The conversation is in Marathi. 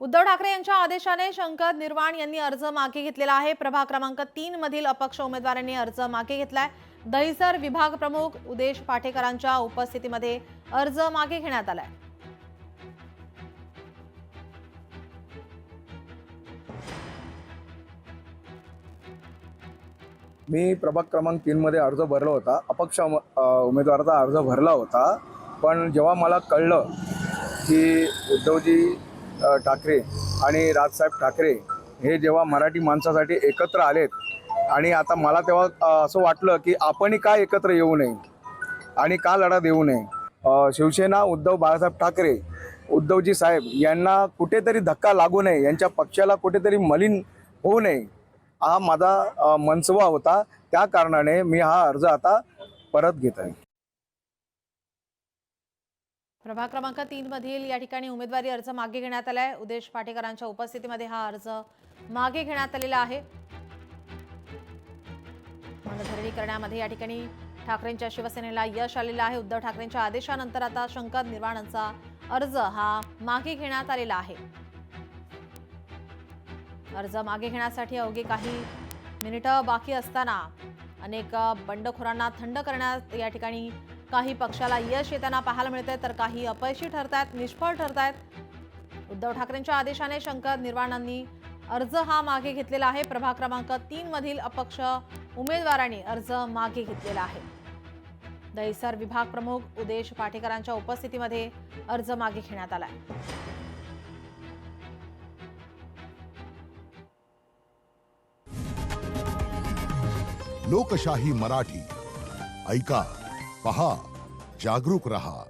उद्धव ठाकरे यांच्या आदेशाने शंकर निर्वाण यांनी अर्ज मागे घेतलेला आहे। प्रभाग क्रमांक 3 मधील अपक्ष उमेदवारांनी अर्ज मागे घेतलाय। दहिसर विभाग प्रमुख उदेश पाटेकरांच्या उपस्थितीमध्ये अर्ज मागे घेण्यात आलाय। मी प्रभाग क्रमांक 3 मध्ये अर्ज भरला होता। अपक्ष उमेदवाराचा अर्ज भरला होता, पण जेव्हा मला कळलं की उद्धवजी ठाकरे आणि राजसाहेब ठाकरे हे जेव्हा मराठी माणसासाठी एकत्र आलेत आणि आता मला तेव्हा असं वाटलं की आपणही का एकत्र येऊ नये आणि का लढा देऊ नये। शिवसेना उद्धव बाळासाहेब ठाकरे उद्धवजी साहेब यांना कुठेतरी धक्का लागू नये, यांच्या पक्षाला कुठेतरी मलिन होऊ नये, हा माझा मनसुबा होता। त्या कारणाने मी हा अर्ज आता परत घेत आहे। प्रभाग क्रमांक 3 मधील या ठिकाणी उमेदवारी अर्ज मागे घेण्यात आलाय। उदेश पाटेकरांच्या उपस्थितीमध्ये हा अर्ज मागे घेण्यात आलेला आहे। मनधरणी करण्यामध्ये या ठिकाणी ठाकरेंच्या शिवसेनेला यश आलेलं आहे। उद्धव ठाकरेंच्या आदेशानंतर आता शंकर निर्वाणांचा अर्ज हा मागे घेण्यात आलेला आहे। अर्ज मागे घेण्यासाठी अवघे काही मिनिटं बाकी असताना अनेक बंडखोरांना थंड करण्यात या ठिकाणी काही पक्षाला यश येताना पाहायला मिळतंय, तर काही अपयशी ठरतायत, निष्फळ ठरतायत। उद्धव ठाकरेंच्या आदेशाने शंकर निर्वाणांनी अर्ज हा मागे घेतलेला आहे। प्रभाग क्रमांक 3 मधील अपक्ष उमेदवारांनी अर्ज मागे घेतलेला आहे। दहिसर विभाग प्रमुख उदेश पाटेकरांच्या उपस्थितीमध्ये अर्ज मागे घेण्यात आलाय। लोकशाही मराठी ऐका, पहा, जागरूक रहा।